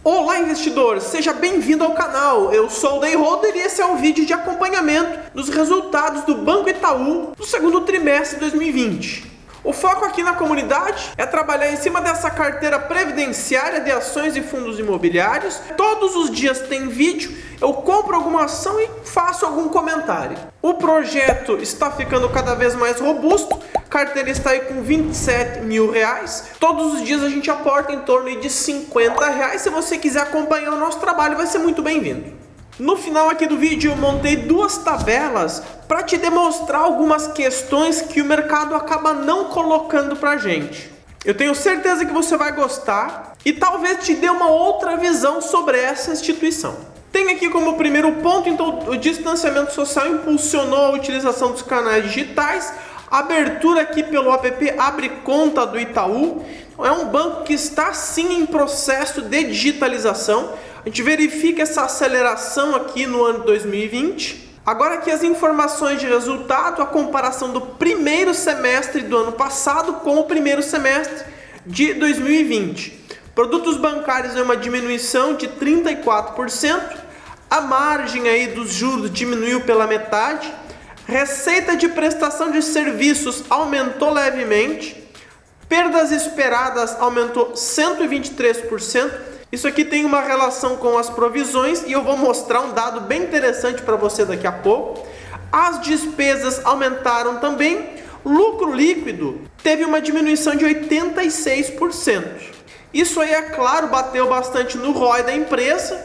Olá, investidor! Seja bem-vindo ao canal. Eu sou o Dayholder e esse é o vídeo de acompanhamento dos resultados do Banco Itaú no segundo trimestre de 2020. O foco aqui na comunidade é trabalhar em cima dessa carteira previdenciária de ações e fundos imobiliários. Todos os dias tem vídeo, eu compro alguma ação e faço algum comentário. O projeto está ficando cada vez mais robusto, a carteira está aí com 27 mil reais. Todos os dias a gente aporta em torno de 50 reais. Se você quiser acompanhar o nosso trabalho, vai ser muito bem-vindo. No final aqui do vídeo eu montei duas tabelas para te demonstrar algumas questões que o mercado acaba não colocando para a gente. Eu tenho certeza que você vai gostar e talvez te dê uma outra visão sobre essa instituição. Tem aqui como primeiro ponto, então, o distanciamento social impulsionou a utilização dos canais digitais. Abertura aqui pelo app Abre Conta do Itaú. É um banco que está sim em processo de digitalização. A gente verifica essa aceleração aqui no ano 2020. Agora aqui as informações de resultado, a comparação do primeiro semestre do ano passado com o primeiro semestre de 2020. Produtos bancários é uma diminuição de 34%. A margem aí dos juros diminuiu pela metade. Receita de prestação de serviços aumentou levemente. Perdas esperadas aumentou 123%. Isso aqui tem uma relação com as provisões e eu vou mostrar um dado bem interessante para você daqui a pouco. As despesas aumentaram também. Lucro líquido teve uma diminuição de 86%. Isso aí, é claro, bateu bastante no ROI da empresa,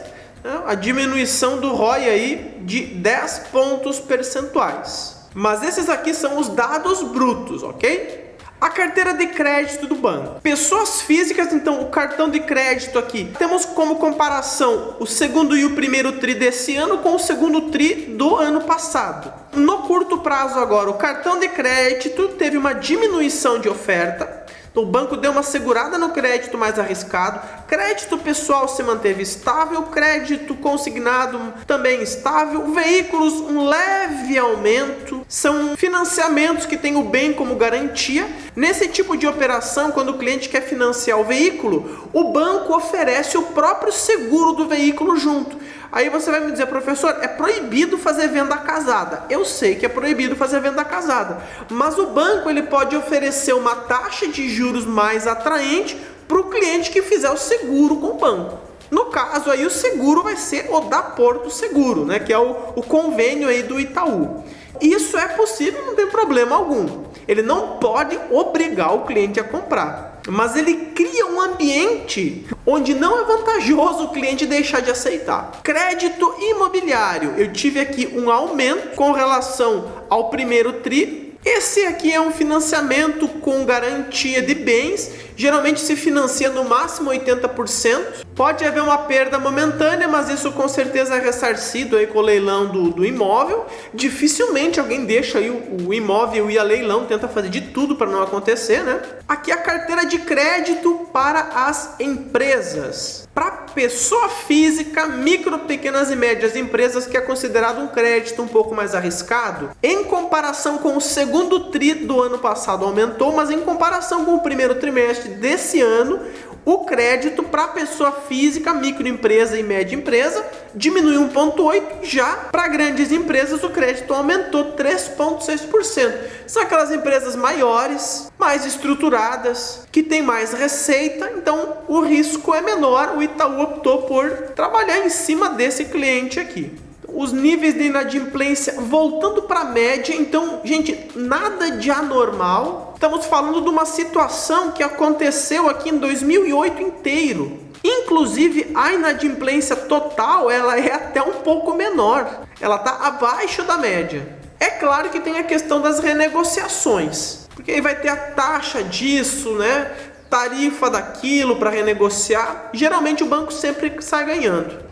né? A diminuição do ROI aí de 10 pontos percentuais. Mas esses aqui são os dados brutos, ok? A carteira de crédito do banco. Pessoas físicas, então o cartão de crédito aqui. Temos como comparação o segundo e o primeiro tri desse ano com o segundo tri do ano passado. No curto prazo agora, o cartão de crédito teve uma diminuição de oferta. Então, o banco deu uma segurada no crédito mais arriscado. Crédito pessoal se manteve estável, crédito consignado também estável, veículos um leve aumento. São financiamentos que têm o bem como garantia. Nesse tipo de operação, quando o cliente quer financiar o veículo, o banco oferece o próprio seguro do veículo junto. Aí você vai me dizer, professor, é proibido fazer venda casada. Eu sei que é proibido fazer venda casada, mas o banco ele pode oferecer uma taxa de juros mais atraente para o cliente que fizer o seguro com o banco. No caso aí o seguro vai ser o da Porto Seguro, né, que é o convênio aí do Itaú. Isso é possível, não tem problema algum. Ele não pode obrigar o cliente a comprar, mas ele cria um ambiente onde não é vantajoso o cliente deixar de aceitar. Crédito imobiliário, eu tive aqui um aumento com relação ao primeiro tri. Esse aqui é um financiamento com garantia de bens, geralmente se financia no máximo 80%. Pode haver uma perda momentânea, mas isso com certeza é ressarcido aí com o leilão do imóvel. Dificilmente alguém deixa aí o imóvel ir a leilão, tenta fazer de tudo para não acontecer, né? Aqui a carteira de crédito para as empresas. Para pessoa física, micro, pequenas e médias empresas, que é considerado um crédito um pouco mais arriscado. Em comparação com o segundo tri do ano passado aumentou, mas em comparação com o primeiro trimestre desse ano, o crédito para pessoa física, microempresa e média empresa diminuiu 1,8%. Já para grandes empresas o crédito aumentou 3,6%. São aquelas empresas maiores, mais estruturadas, que têm mais receita, então o risco é menor. O Itaú optou por trabalhar em cima desse cliente aqui. Os níveis de inadimplência voltando para a média, então, gente, nada de anormal. Estamos falando de uma situação que aconteceu aqui em 2008 inteiro. Inclusive, a inadimplência total, ela é até um pouco menor. Ela está abaixo da média. É claro que tem a questão das renegociações, porque aí vai ter a taxa disso, né? Tarifa daquilo para renegociar. Geralmente o banco sempre sai ganhando.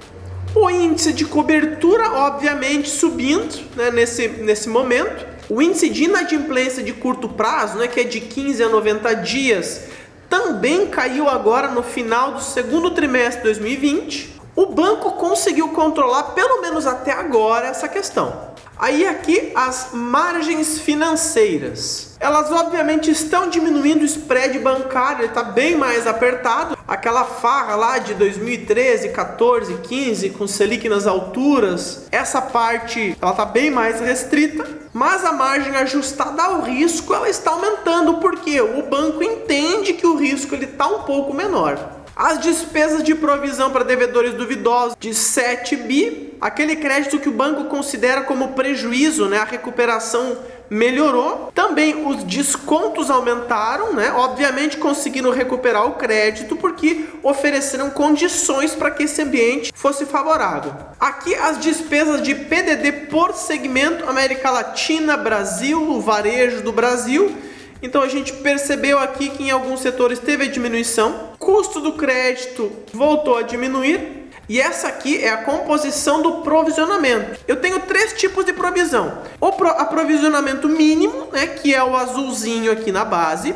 O índice de cobertura, obviamente, subindo, né, nesse momento. O índice de inadimplência de curto prazo, né, que é de 15 a 90 dias, também caiu agora no final do segundo trimestre de 2020. O banco conseguiu controlar, pelo menos até agora, essa questão. Aí aqui as margens financeiras. Elas obviamente estão diminuindo, o spread bancário, ele está bem mais apertado. Aquela farra lá de 2013, 14, 15, com Selic nas alturas, essa parte ela está bem mais restrita. Mas a margem ajustada ao risco, ela está aumentando, porque o banco entende que o risco está um pouco menor. As despesas de provisão para devedores duvidosos de 7 bi, aquele crédito que o banco considera como prejuízo, né? A recuperação melhorou. Também os descontos aumentaram, né? Obviamente conseguiram recuperar o crédito porque ofereceram condições para que esse ambiente fosse favorável. Aqui as despesas de PDD por segmento, América Latina, Brasil, o varejo do Brasil. Então a gente percebeu aqui que em alguns setores teve a diminuição, custo do crédito voltou a diminuir, e essa aqui é a composição do provisionamento. Eu tenho 3 tipos de provisão. O aprovisionamento mínimo, né, que é o azulzinho aqui na base.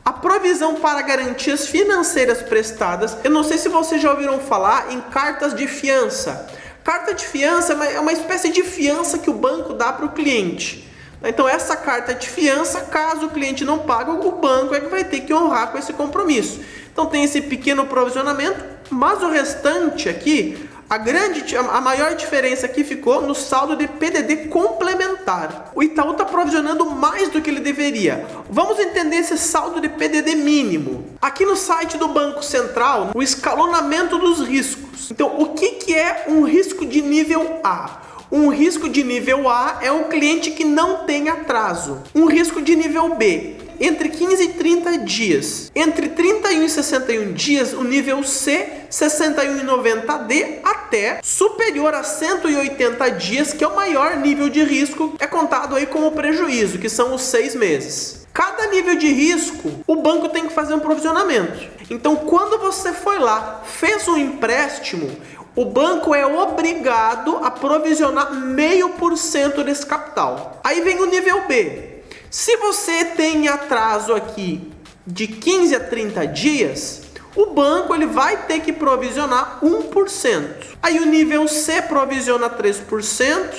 A provisão para garantias financeiras prestadas. Eu não sei se vocês já ouviram falar em cartas de fiança. Carta de fiança é uma espécie de fiança que o banco dá para o cliente. Então essa carta de fiança, caso o cliente não pague, o banco é que vai ter que honrar com esse compromisso. Então tem esse pequeno provisionamento, mas o restante aqui, a maior diferença aqui ficou no saldo de PDD complementar. O Itaú está provisionando mais do que ele deveria. Vamos entender esse saldo de PDD mínimo. Aqui no site do Banco Central, o escalonamento dos riscos. Então o que é um risco de nível A? Um risco de nível A é um cliente que não tem atraso. Um risco de nível B, entre 15 e 30 dias. Entre 31 e 61 dias, o nível C, 61 e 90D, até superior a 180 dias, que é o maior nível de risco, é contado aí como prejuízo, que são os 6 meses. Cada nível de risco, o banco tem que fazer um provisionamento. Então, quando você foi lá, fez um empréstimo, o banco é obrigado a provisionar 0,5% desse capital. Aí vem o nível B. Se você tem atraso aqui de 15 a 30 dias, o banco ele vai ter que provisionar 1%. Aí o nível C provisiona 3%,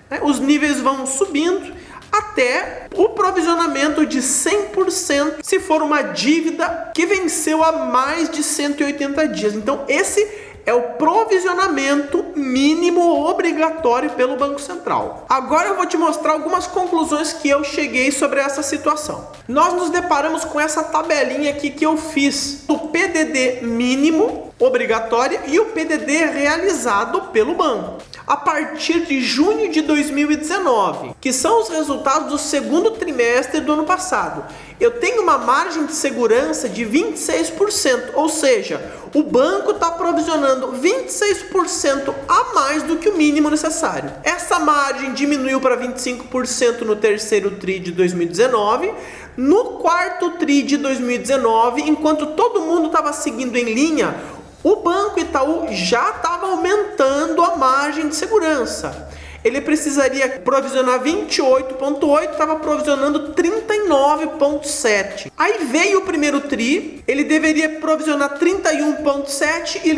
né? Os níveis vão subindo até o provisionamento de 100% se for uma dívida que venceu há mais de 180 dias. Então esse é o provisionamento mínimo obrigatório pelo Banco Central. Agora eu vou te mostrar algumas conclusões que eu cheguei sobre essa situação. Nós nos deparamos com essa tabelinha aqui que eu fiz do PDD mínimo obrigatório e o PDD realizado pelo banco a partir de junho de 2019, que são os resultados do segundo trimestre do ano passado. Eu tenho uma margem de segurança de 26%, ou seja, o banco está provisionando 26% a mais do que o mínimo necessário. Essa margem diminuiu para 25% no terceiro TRI de 2019, no quarto TRI de 2019, enquanto todo mundo estava seguindo em linha, o Banco Itaú já estava aumentando a margem de segurança. Ele precisaria provisionar 28,8, estava provisionando 39,7. Aí veio o primeiro TRI, ele deveria provisionar 31,7 e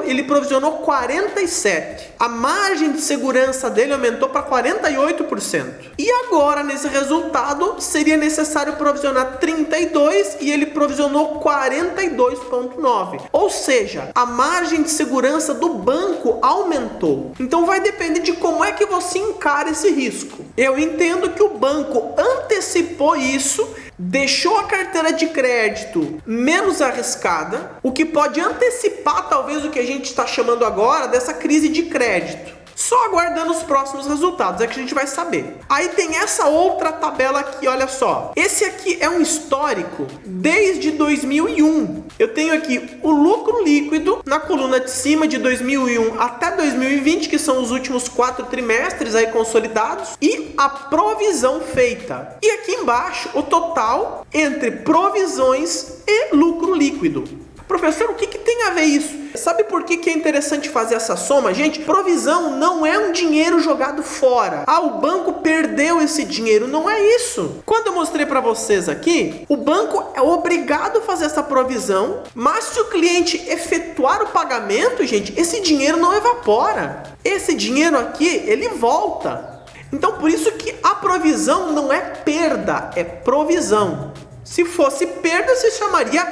ele provisionou 47. A margem de segurança dele aumentou para 48%. E agora, nesse resultado, seria necessário provisionar 32 e ele provisionou 42,9. Ou seja, a margem de segurança do banco aumentou. Então vai depender de como é que você encara esse risco. Eu entendo que o banco antecipou isso, deixou a carteira de crédito menos arriscada, o que pode antecipar talvez o que a gente está chamando agora dessa crise de crédito. Só aguardando os próximos resultados é que a gente vai saber. Aí tem essa outra tabela aqui, olha só. Esse aqui é um histórico desde 2001. Eu tenho aqui o lucro líquido na coluna de cima de 2001 até 2020, que são os últimos 4 trimestres aí consolidados, e a provisão feita. E aqui embaixo o total entre provisões e lucro líquido. Professor, o que tem a ver isso? Sabe por que é interessante fazer essa soma? Gente, provisão não é um dinheiro jogado fora. Ah, o banco perdeu esse dinheiro. Não é isso. Quando eu mostrei para vocês aqui, o banco é obrigado a fazer essa provisão, mas se o cliente efetuar o pagamento, gente, esse dinheiro não evapora. Esse dinheiro aqui, ele volta. Então por isso que a provisão não é perda, é provisão. Se fosse perda, se chamaria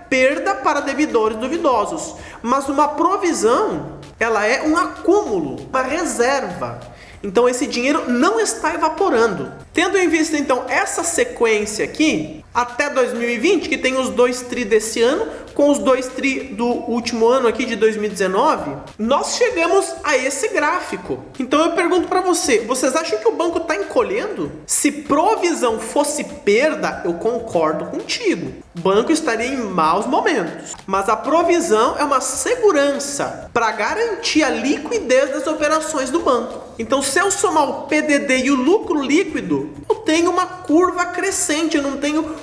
perda para devedores duvidosos. Mas uma provisão, ela é um acúmulo, uma reserva. Então esse dinheiro não está evaporando. Tendo em vista então essa sequência aqui, até 2020, que tem os 2 tri desse ano, com os 2 tri do último ano aqui de 2019, nós chegamos a esse gráfico. Então eu pergunto para vocês acham que o banco está encolhendo? Se provisão fosse perda, eu concordo contigo. O banco estaria em maus momentos. Mas a provisão é uma segurança para garantir a liquidez das operações do banco. Então se eu somar o PDD e o lucro líquido, eu tenho uma curva crescente,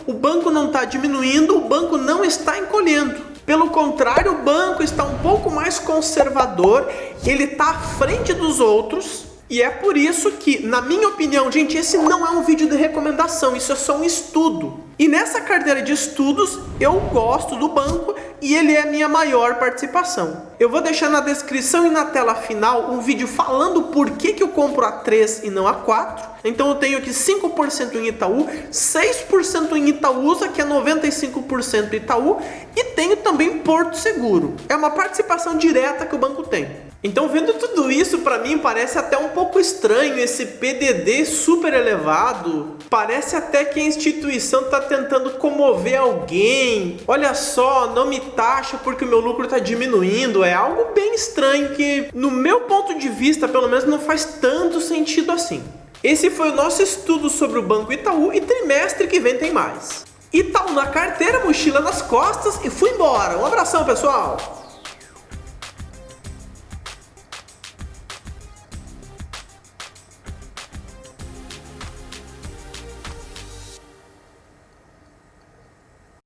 o banco não está diminuindo, o banco não está encolhendo. Pelo contrário, o banco está um pouco mais conservador, ele está à frente dos outros. E é por isso que, na minha opinião, gente, esse não é um vídeo de recomendação, isso é só um estudo. E nessa carteira de estudos, eu gosto do banco e ele é a minha maior participação. Eu vou deixar na descrição e na tela final um vídeo falando por que eu compro a 3 e não a 4. Então eu tenho aqui 5% em Itaú, 6% em Itaúsa, que é 95% Itaú, e tenho também Porto Seguro. É uma participação direta que o banco tem. Então, vendo tudo isso, para mim parece até um pouco estranho esse PDD super elevado. Parece até que a instituição está tentando comover alguém. Olha só, não me taxa porque o meu lucro está diminuindo. É algo bem estranho que, no meu ponto de vista, pelo menos não faz tanto sentido assim. Esse foi o nosso estudo sobre o Banco Itaú e trimestre que vem tem mais. Itaú na carteira, mochila nas costas e fui embora. Um abração, pessoal!